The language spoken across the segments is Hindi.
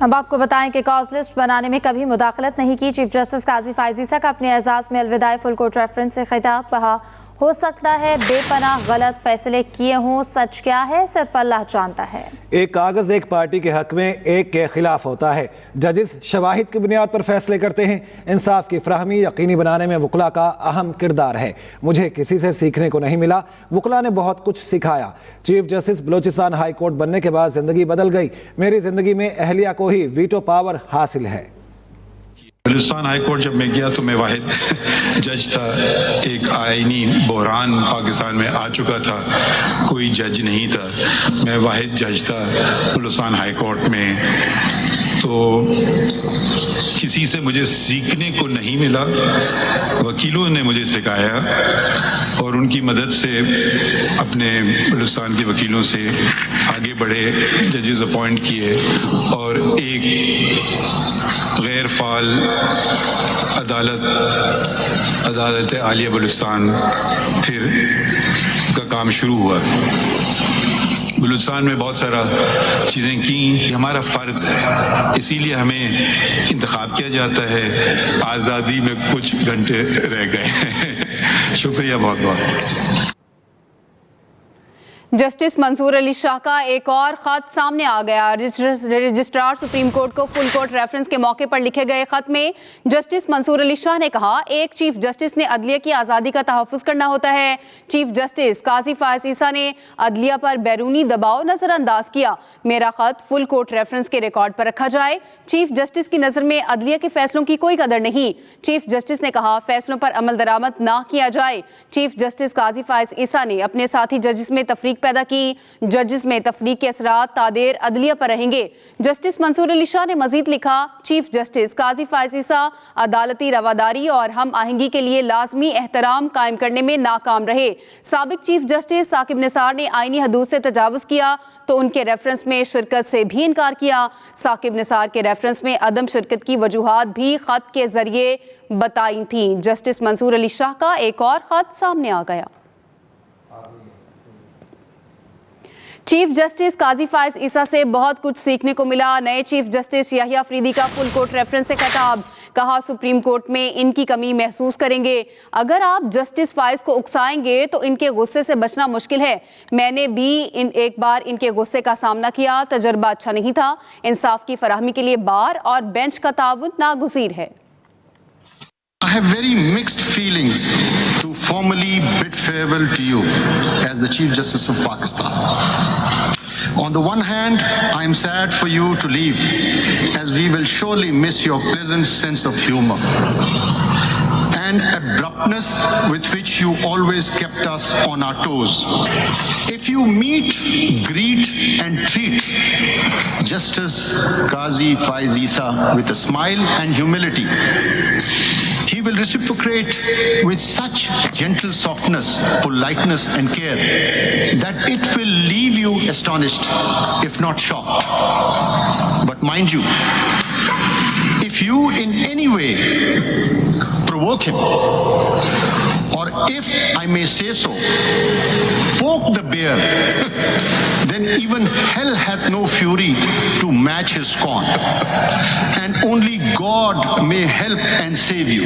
अब आपको बताएं कि कॉज लिस्ट बनाने में कभी मुदाखलत नहीं की। चीफ जस्टिस काजी फायज ईसा का अपने एजाज में अलविदाई फुल कोर्ट रेफरेंस से खिताब। कहा, हो सकता है बेपनाह गलत फैसले किए हों, सच क्या है सिर्फ अल्लाह जानता है। एक कागज एक पार्टी के हक में एक के खिलाफ होता है। जजेस शवाहिद की बुनियाद पर फैसले करते हैं। इंसाफ की फ्राहमी यकीनी बनाने में वकला का अहम किरदार है। मुझे किसी से सीखने को नहीं मिला, वकला ने बहुत कुछ सिखाया। Chief justice Balochistan high court बनने के बाद जिंदगी बदल गई। मेरी जिंदगी में अहलिया को ही वीटो पावर हासिल है। बलूचिस्तान हाई कोर्ट जब मैं गया तो मैं वाहिद जज था। एक आईनी बहरान पाकिस्तान में आ चुका था, कोई जज नहीं था। मैं वाहिद जज था बलूचिस्तान हाई कोर्ट में। तो किसी से मुझे सीखने को नहीं मिला, वकीलों ने मुझे सिखाया और उनकी मदद से अपने बलूचिस्तान के वकीलों से आगे बढ़े, जजेस अपॉइंट किए और एक गैर फाल अदालत आलिया बलूचिस्तान फिर का काम शुरू हुआ। बलूचिस्तान में बहुत सारा चीज़ें की, हमारा फ़र्ज़ है, इसीलिए हमें इंतखाब किया जाता है। आज़ादी में कुछ घंटे रह गए। शुक्रिया बहुत बहुत। जस्टिस मंसूर अली शाह का एक और खत सामने आ गया। रजिस्ट्रार सुप्रीम कोर्ट को फुल कोर्ट रेफरेंस के मौके पर लिखे गए खत में जस्टिस मंसूर अली शाह ने कहा, एक चीफ जस्टिस ने अदलिया की आज़ादी का तहफ़्फ़ुज़ करना होता है। चीफ जस्टिस काजी फायज ईसा ने अदलिया पर बैरूनी दबाव नज़रअंदाज किया। मेरा खत फुल कोर्ट रेफरेंस के रिकॉर्ड पर रखा जाए। चीफ जस्टिस की नज़र में अदलिया के फैसलों की कोई कदर नहीं। चीफ जस्टिस ने कहा, फैसलों पर अमल दरामद ना किया जाए। चीफ जस्टिस काजी फायज ईसा ने अपने साथी जजेस में तफरीक पैदा की। जजेस में तफरीक के असरात तादेर अदलिया पर रहेंगे। जस्टिस मंसूर अली शाह ने मजीद लिखा, चीफ जस्टिस काजी फायज ईसा अदालती रवादारी और हम आहंगी के लिए लाजमी एहतराम कायम करने में नाकाम रहे। साबिक चीफ जस्टिस साकिब निसार ने आईनी हदूद से तजावुज़ किया तो उनके रेफरेंस में शिरकत से भी इनकार किया। साकिब निसार के रेफरेंस में अदम शिरकत की वजूहात भी खत के जरिए बताई थी। जस्टिस मंसूर अली शाह का एक और खत सामने आ गया। चीफ जस्टिस काजी फायज ईसा से बहुत कुछ सीखने को मिला। नए चीफ जस्टिस याहिया अफरीदी का फुल कोर्ट रेफरेंस से खिताब। कहा, सुप्रीम कोर्ट में इनकी कमी महसूस करेंगे। अगर आप जस्टिस फायज को उकसाएंगे तो इनके गुस्से से बचना मुश्किल है। मैंने भी एक बार इनके गुस्से का सामना किया, तजर्बा अच्छा नहीं था। इंसाफ की फराहमी के लिए बार और बेंच का ताउन नागुज़ीर है। I have very mixed feelings to formally bid farewell to you as the Chief Justice of Pakistan. On the one hand, I am sad for you to leave, as we will surely miss your pleasant sense of humor and abruptness with which you always kept us on our toes. If you meet, greet and treat Justice Qazi Faiz Issa with a smile and humility, he will reciprocate with such gentle softness, politeness and care that it will leave you astonished, if not shocked. But mind you, if you in any way provoke him, or if I may say so, poke the bear, then even hell hath no fury to match his scorn, and only God may help and save you.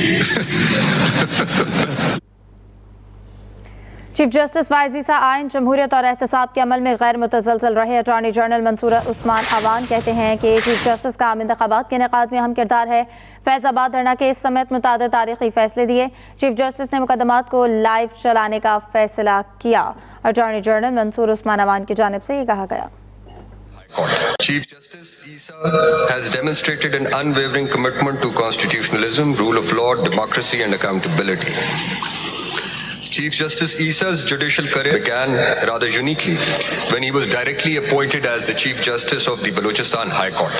Chief justice Faez Isa आइन, जमहूरियत और एहतसाब के अमल में गैर मुतज़लज़ल रहे। अटॉर्नी जनरल मंसूर उस्मान अवान कहते हैं कि चीफ जस्टिस का आम इंतखाबात के इनेकाद में अहम किरदार है। फैज़ाबाद धरना केस समेत मुतादिद तारीखी फैसले दिए। चीफ जस्टिस ने मुकदमात को लाइव चलाने का फैसला किया। अटॉर्नी जनरल मंसूर उस्मान अवान की जानिब से ये कहा गया, Chief Justice Issa has demonstrated an unwavering commitment to constitutionalism, rule of law, democracy and accountability. Chief Justice Issa's judicial career began rather uniquely when he was directly appointed as the Chief Justice of the Balochistan High Court.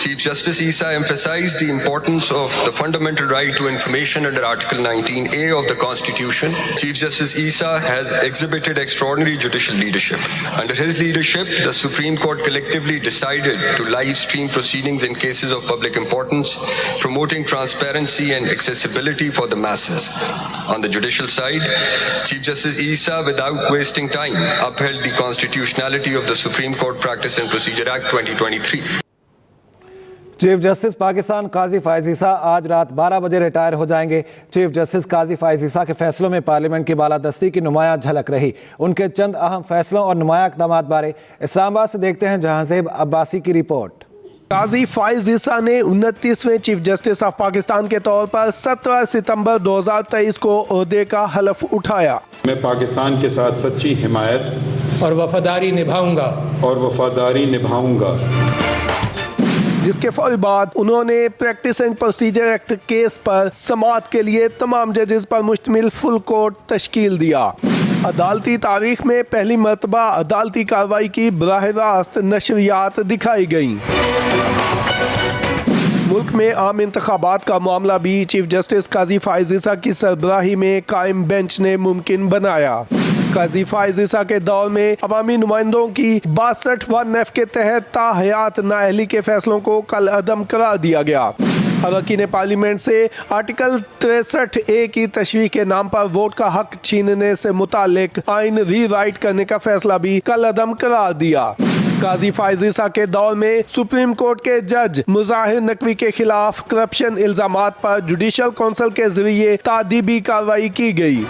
Chief Justice Issa emphasized the importance of the fundamental right to information under Article 19A of the Constitution. Chief Justice Issa has exhibited extraordinary judicial leadership. Under his leadership, the Supreme Court collectively decided to live stream proceedings in cases of public importance, promoting transparency and accessibility for the masses. On the judicial side, Chief Justice Issa, without wasting time, upheld the constitutionality of the Supreme Court Practice and Procedure Act 2023. Chief justice Pakistan Qazi Faez Isa आज रात 12 बजे रिटायर हो जाएंगे। चीफ जस्टिस काजी फायज ईसा के फैसलों में पार्लियामेंट की बालादस्ती की नुमायां झलक रही। उनके चंद अहम फैसलों और नुमायां इक़दामात बारे इस्लामाबाद से देखते हैं जहांज़ेब अब्बासी की रिपोर्ट। काजी फायज ईसा ने 29वें चीफ जस्टिस ऑफ पाकिस्तान के तौर पर 17 सितंबर 2023 को ओहदे का हलफ उठाया। मैं पाकिस्तान के साथ सच्ची हिमायत और वफादारी निभाऊंगा जिसके फौरी बाद उन्होंने practice and procedure act case पर समाअत के लिए तमाम जजेस पर मुश्तमिल फुल कोर्ट तश्कील दिया। अदालती तारीख में पहली मरतबा अदालती कार्रवाई की बराह रास्त नशरियात दिखाई गई। मुल्क में आम इंतखाबात का मामला भी चीफ जस्टिस काजी फायज ईसा की सरबराही में कायम बेंच ने मुमकिन बनाया। काजी फायज ईसा के दौर में अवामी नुमाइंदों की 62(1)F के तहत ताहयात नाअहली के फैसलों को कल अदम करार दिया गया। अरकान पार्लियामेंट से आर्टिकल 63A की तशरीह के नाम पर वोट का हक छीनने से मुतालिक आइन री राइट करने का फैसला भी कल अदम करार दिया। काजी फायज ईसा के दौर में सुप्रीम कोर्ट के जज मुजाहिर नकवी के खिलाफ करप्शन इल्जामात पर जुडिशल काउंसिल के जरिए तादीबी कार्रवाई की गई।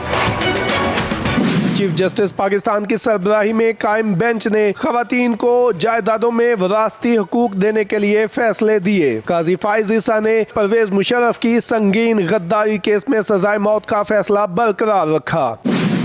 चीफ जस्टिस पाकिस्तान की सरबराही में कायम बेंच ने खवातीन को जायदादों में वरासती हुकूक देने के लिए फैसले दिए। काजी फायज ईसा ने परवेज मुशर्रफ की संगीन गद्दारी केस में सजाए मौत का फैसला बरकरार रखा।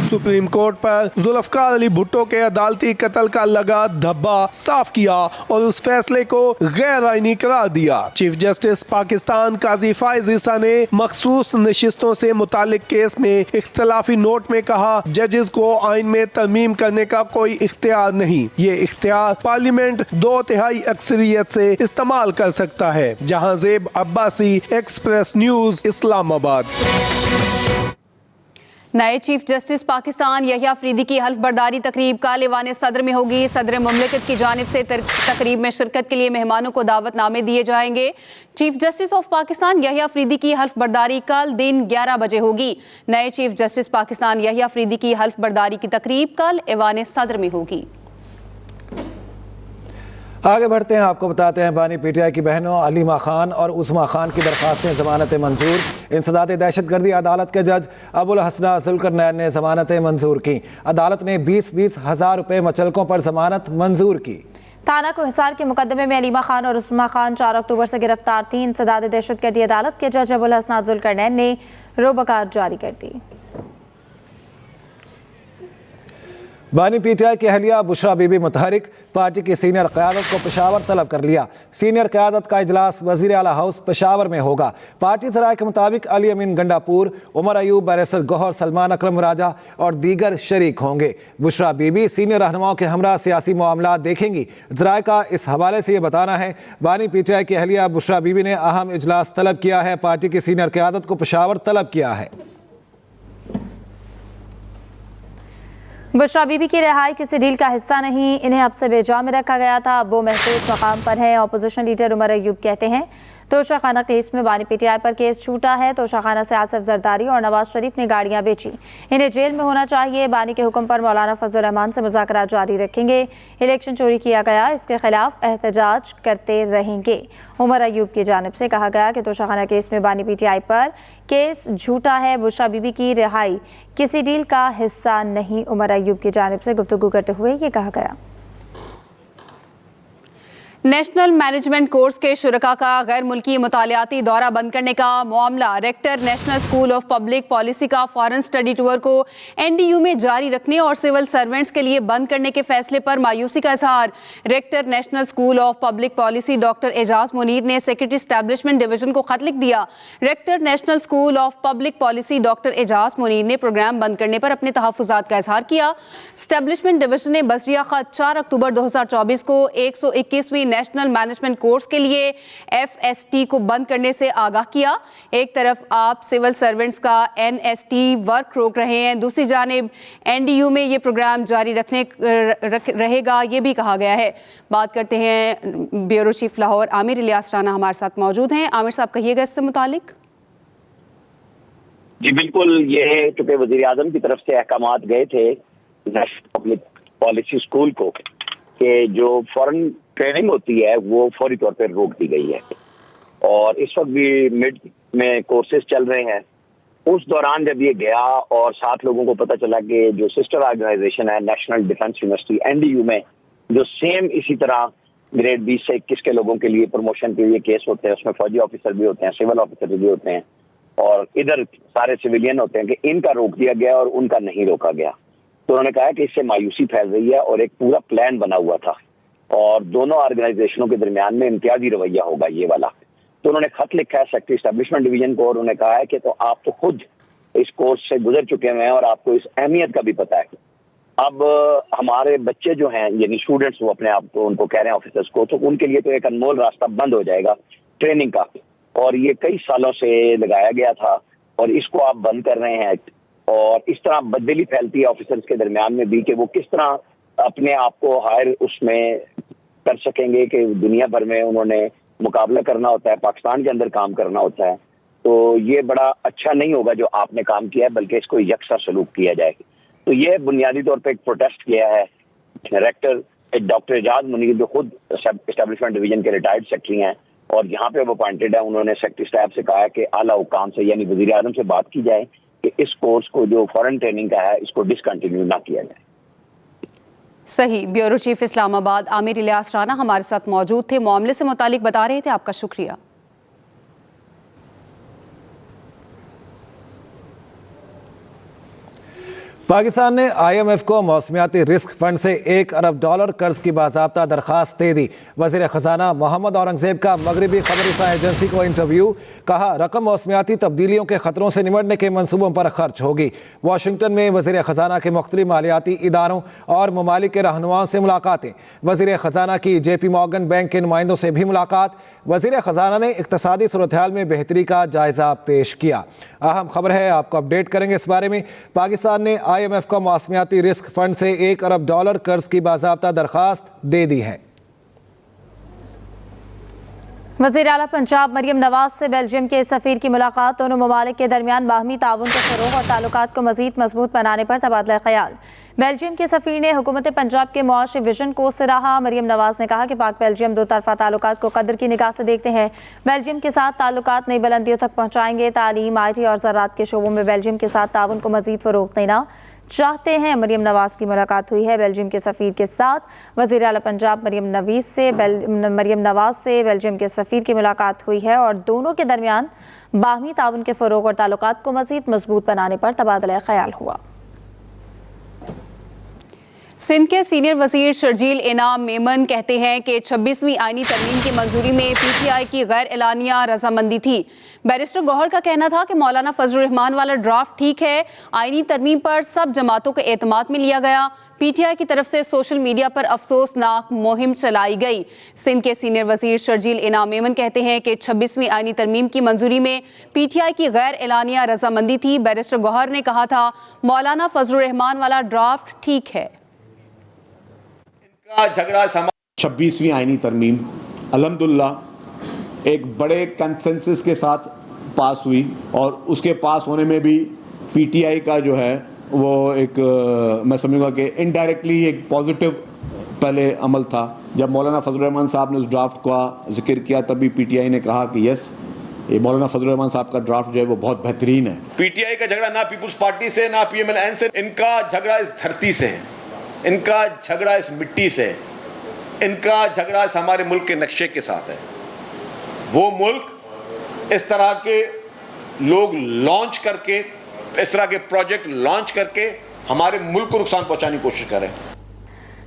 सुप्रीम कोर्ट पर जुल्फकार अली भुट्टो के अदालती कत्ल का लगा धब्बा साफ किया और उस फैसले को गैर आईनी करार दिया। चीफ जस्टिस पाकिस्तान काजी फायज ईसा ने मखसूस नशिस्तों से मुतालिक केस में इख्तलाफी नोट में कहा, जजेस को आइन में तरमीम करने का कोई इख्तियार नहीं, ये इख्तियार पार्लियामेंट 2/3 अक्सरियत से इस्तेमाल कर सकता है। Jahanzeb Abbasi, express news, Islamabad. नए चीफ जस्टिस पाकिस्तान यहिया अफरीदी की हल्फ बर्दारी तकरीब कल ईवान सदर में होगी। सदर मुमलिकत की जानिब से तकरीब में शिरकत के लिए मेहमानों को दावतनामे दिए जाएंगे। Chief justice of Pakistan Yahya Afridi की हल्फ बर्दारी कल दिन 11 बजे होगी। नए चीफ जस्टिस पाकिस्तान यहिया अफरीदी की हल्फ बर्दारी की तकरीब कल ईवान सदर में होगी। आगे बढ़ते हैं, आपको बताते हैं बानी पीटीआई की बहनों अलीमा खान और उस्मा खान की दरख्वास्तें ज़मानत मंजूर। इंसदाद दहशतगर्दी अदालत के जज अबुल हसना जुल्करनैन ने ज़मानत मंजूर की। अदालत ने 20-20 हज़ार रुपये मचलकों पर ज़मानत मंजूर की। थाना को हिसार के मुकदमे में अलीमा खान और उस्मा खान 4 अक्टूबर से गिरफ्तार थी। इंसदाद दहशतगर्दी अदालत के जज अबुल हसना जुल्करनैन ने रोबकार जारी कर दी। बानी पीटीआई की अहलिया बुशरा बीबी मुतहरिक पार्टी की सीनियर क़यादत को पेशावर तलब कर लिया। सीनियर क़यादत का इजलास वज़ीर आला हाउस पेशावर में होगा। पार्टी ज़राए के मुताबिक अली अमीन गंडापुर, उमर अयूब, बैरिस्टर गौहर, सलमान अकरम राजा और दीगर शरीक होंगे। बुशरा बीबी सीनियर रहनुमाओं के हमरा सियासी मामला देखेंगी। ज़राए का इस हवाले से ये बताना है, बानी पीटीआई की अहलिया बुशरा बीबी ने अहम इजलास तलब किया है। पार्टी की सीनियर क़यादत को पेशावर तलब किया है। बुशरा बीबी की रिहाई किसी डील का हिस्सा नहीं, इन्हें अब से बेजा में रखा गया था, अब वो महफूज मकाम पर हैं। अपोजिशन लीडर उमर अयूब कहते हैं तोशाखाना केस में बानी पीटीआई पर केस छूटा है। तोशाखाना से आसिफ जरदारी और नवाज शरीफ ने गाड़ियां बेची, इन्हें जेल में होना चाहिए। बानी के हुक्म पर मौलाना फजल रहमान से मुज़ाकरात जारी रखेंगे। इलेक्शन चोरी किया गया, इसके खिलाफ एहतजाज करते रहेंगे। उमर अयूब की जानिब से कहा गया कि तोशाखाना केस में बानी पीटीआई पर केस झूठा है। बुशरा बीबी की रिहाई किसी डील का हिस्सा नहीं, उमर अयूब की जानिब से गुफ्तगू करते हुए ये कहा गया। नेशनल मैनेजमेंट कोर्स के शुरका का गैर मुल्की मुतालियाती दौरा बंद करने का मामला। Rector national school of public policy का फॉरेन स्टडी टूर को NDU में जारी रखने और सिविल सर्वेंट्स के लिए बंद करने के फैसले पर मायूसी का इजहार। Rector national school of public policy doctor Ejaz Munir ने सेक्रेटरी एस्टैब्लिशमेंट डिवीजन को खत लिख दिया। Rector national school of public policy doctor Ejaz Munir ने प्रोग्राम बंद करने पर अपने तहफ़्फ़ुज़ात का इजहार किया। एस्टैब्लिशमेंट डिवीजन ने बसरिया खत 4 अक्टूबर 2024 को 121वीं नेशनल मैनेजमेंट कोर्स के लिए FST को बंद करने से आगाह किया। एक तरफ आप सिविल सर्वेंट्स का NST वर्क रोक रहे हैं, दूसरी जानिब NDU में ये प्रोग्राम जारी रहेगा, ये भी कहा गया है। बात करते हैं ब्यूरो चीफ लाहौर आमिर इलियास राना हमारे साथ मौजूद हैं। आमिर साहब, कहिएगा इससे मुतालिक। जी बिल्कुल, ये चूंकि वज़ीर आज़म की तरफ से अहकामात गए थे नेशनल पब्लिक पॉलिसी स्कूल को कि जो फॉरेन ट्रेनिंग होती है वो फौरी तौर पर रोक दी गई है। और इस वक्त भी मिड में कोर्सेज चल रहे हैं। उस दौरान जब ये गया और 7 लोगों को पता चला कि जो सिस्टर ऑर्गेनाइजेशन है नेशनल डिफेंस यूनिवर्सिटी NDU में जो सेम इसी तरह ग्रेड 20 से 21 के लोगों के लिए प्रमोशन के लिए केस होते हैं, उसमें फौजी ऑफिसर भी होते हैं, सिविल ऑफिसर भी होते हैं और इधर सारे सिविलियन होते हैं, कि इनका रोक दिया गया और उनका नहीं रोका गया। तो उन्होंने कहा कि इससे मायूसी फैल रही है और एक पूरा प्लान बना हुआ था और दोनों ऑर्गेनाइजेशनों के दरमियान में इम्तियाजी रवैया होगा ये वाला। तो उन्होंने खत लिखा है सेक्रेटरी एस्टेब्लिशमेंट डिवीजन को और उन्होंने कहा है कि तो आप तो खुद इस कोर्स से गुजर चुके हुए हैं और आपको इस अहमियत का भी पता है। अब हमारे बच्चे जो हैं यानी स्टूडेंट्स वो अपने आप को उनको कह रहे हैं ऑफिसर्स को, तो उनके लिए तो एक अनमोल रास्ता बंद हो जाएगा ट्रेनिंग का और ये कई सालों से लगाया गया था और इसको आप बंद कर रहे हैं और इस तरह बददिली फैलती है ऑफिसर्स के दरमियान में भी कि वो किस तरह अपने आप को हायर उसमें कर सकेंगे कि दुनिया भर में उन्होंने मुकाबला करना होता है, पाकिस्तान के अंदर काम करना होता है। तो ये बड़ा अच्छा नहीं होगा जो आपने काम किया है, बल्कि इसको यकसा सलूक किया जाए। तो ये बुनियादी तौर पे एक प्रोटेस्ट किया है डायरेक्टर डॉक्टर एजाज मुनीर जो खुद एस्टेब्लिशमेंट डिवीजन के रिटायर्ड सेक्रेटरी हैं और यहाँ पे वो अपॉइंटेड है। उन्होंने सेक्रेटरी स्टाफ से कहा है कि आला हुकाम से यानी वजीर आजम से बात की जाए कि इस कोर्स को जो फॉरेन ट्रेनिंग का है इसको डिसकंटिन्यू ना किया जाए। सही। ब्यूरो चीफ इस्लामाबाद आमिर इलियास राना हमारे साथ मौजूद थे, मामले से मुतालिक बता रहे थे। आपका शुक्रिया। पाकिस्तान ने IMF को मौसमियाती रिस्क फंड से $1 अरब कर्ज की बाज़ाब्ता दरख्वास्त दे दी। वज़ीर ख़जाना मोहम्मद औरंगज़ेब का मगरबी खबरसां एजेंसी को इंटरव्यू, कहा रकम मौसमियाती तब्दीलियों के ख़तरों से निमटने के मनसूबों पर खर्च होगी। वाशिंगटन में वज़ीर ख़जाना के मुख्तलिफ मालियाती इदारों और ममालिक के रहनुमाओं से मुलाकातें। वज़ीर ख़जाना की JP मॉर्गन बैंक के नुमाइंदों से भी मुलाकात। वज़ीर ख़जाना ने इक़्तिसादी सूरत हाल में बेहतरी का जायज़ा पेश किया। अहम खबर है, आपको अपडेट करेंगे इस बारे में। पाकिस्तान ने IMF को मौसमियाती रिस्क फंड से $1 अरब कर्ज की बाज़ाब्ता दरख्वास्त दे दी है। वज़ीर आला पंजाब मरियम नवाज से बेल्जियम के सफ़ीर की मुलाकात। दोनों ममालिक के दरमियान बाहमी ताउन के फ़रोग़ और ताल्लुकात को मज़ीद मजबूत बनाने पर तबादला ख्याल। बेल्जियम के सफ़ीर ने हुकूमत पंजाब के मुआशी विजन को सराहा। मरियम नवाज ने कहा कि पाक बेल्जियम दो तरफ़ा ताल्लुकात को कदर की निगाह से देखते हैं, बेल्जियम के साथ ताल्लुकात नई बुलंदियों तक पहुँचाएंगे। तालीम, IT और ज़राअत के शोबों में बेल्जियम के साथ ताउन को मज़ीद फ़रोग़ देना चाहते हैं। मरियम नवाज की मुलाकात हुई है बेल्जियम के सफ़ीर के साथ। वज़ीर आला पंजाब मरियम नवाज से बेल्जियम के सफ़ीर की मुलाकात हुई है और दोनों के दरमियान बाहमी ताउन के फ़रोग़ और ताल्लुकात को मज़ीद मजबूत बनाने पर तबादला ख्याल हुआ। सिंध के सीनियर वजीर शर्जील इनाम मेमन कहते हैं कि 26वीं आईनी तरमीम की मंजूरी में PTI की गैर एलानिया रजामंदी थी। बैरिस्टर गौहर का कहना था कि मौलाना फजल रहमान वाला ड्राफ्ट ठीक है, आईनी तरमीम पर सब जमातों के एतमाद में लिया गया। PTI की तरफ से सोशल मीडिया पर अफसोसनाक मुहिम चलाई गई। सिंध के सीनियर वजीर शर्जील इनाम मेमन कहते हैं कि 26वीं आईनी तरमीम की मंजूरी में PTI की गैर एलानिया रजामंदी थी। बैरिस्टर गौहर ने कहा था मौलाना फजल रहमान वाला ड्राफ्ट ठीक है। झगड़ा 26वीं आईनी तरमीम अल्हम्दुलिल्लाह एक बड़े कंसेंसस के साथ पास हुई और उसके पास होने में भी PTI का जो है वो एक मैं समझूंगा कि इनडायरेक्टली एक पॉजिटिव पहले अमल था। जब मौलाना फजल रहमान साहब ने उस ड्राफ्ट का जिक्र किया तभी PTI ने कहा कि यस, ये मौलाना फजल रहमान साहब का ड्राफ्ट जो है वो बहुत बेहतरीन है। PTI का झगड़ा ना पीपुल्स पार्टी से ना PMLN से, इनका झगड़ा इस धरती से है, इनका झगड़ा इस मिट्टी से है, इनका झगड़ा इस हमारे मुल्क के नक्शे के साथ है। वो मुल्क इस तरह के लोग लॉन्च करके, इस तरह के प्रोजेक्ट लॉन्च करके हमारे मुल्क को नुकसान पहुंचाने की कोशिश कर रहे हैं।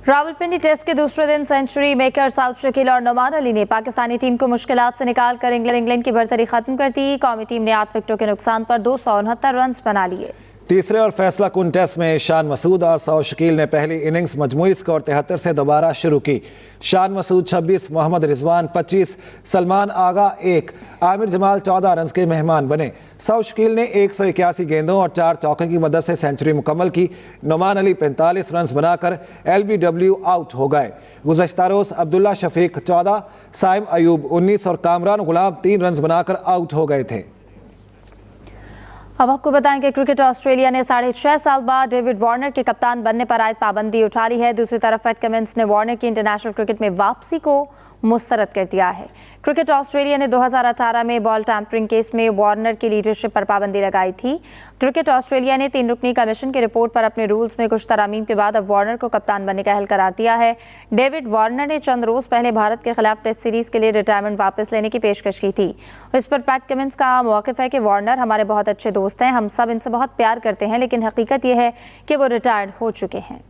रावलपिंडी टेस्ट के दूसरे दिन सेंचुरी मेकर साउथ शकील और नुमान अली ने पाकिस्तानी टीम को मुश्किलात से निकाल कर इंग्लैंड की बरतरी खत्म कर दी। कौमी टीम ने 8 विकेटों के नुकसान पर 269 रन बना लिए। तीसरे और फैसला कुन टेस्ट में शान मसूद और साउथ शकील ने पहली इनिंग्स मजमूई स्कोर 73 से दोबारा शुरू की। शान मसूद 26, मोहम्मद रिजवान 25, सलमान आगा 1, आमिर जमाल 14 रन के मेहमान बने। साउथ शकील ने 181 गेंदों और 4 चौके की मदद से सेंचुरी मुकम्मल की। नुमान अली 45 रन बनाकर LBW आउट हो गए। गुज़श्ता रोज़ अब्दुल्ला शफीक 14, साइम अयूब 19 और कामरान गुलाम 3 रन बनाकर आउट हो गए थे। अब आपको बताएं कि क्रिकेट ऑस्ट्रेलिया ने 6.5 साल बाद डेविड वार्नर के कप्तान बनने पर आयद पाबंदी उठा ली है। दूसरी तरफ पैट कमिंस ने वार्नर की इंटरनेशनल क्रिकेट में वापसी को मुस्तरद कर दिया है। क्रिकेट ऑस्ट्रेलिया ने 2018 में बॉल टैंपरिंग केस में वार्नर की लीडरशिप पर पाबंदी लगाई थी। क्रिकेट ऑस्ट्रेलिया ने 3 रुकनी कमीशन की रिपोर्ट पर अपने रूल्स में कुछ तरामीम के बाद अब वार्नर को कप्तान बनने का अहल करार दिया है। डेविड वार्नर ने चंद रोज पहले भारत के खिलाफ टेस्ट सीरीज के लिए रिटायरमेंट वापस लेने की पेशकश की थी। इस पर पैट कमिंस का मौक़िफ़ है कि वार्नर हमारे बहुत अच्छे दोस्त हैं, हम सब इनसे बहुत प्यार करते हैं, लेकिन हकीकत यह है कि वो रिटायर्ड हो चुके हैं।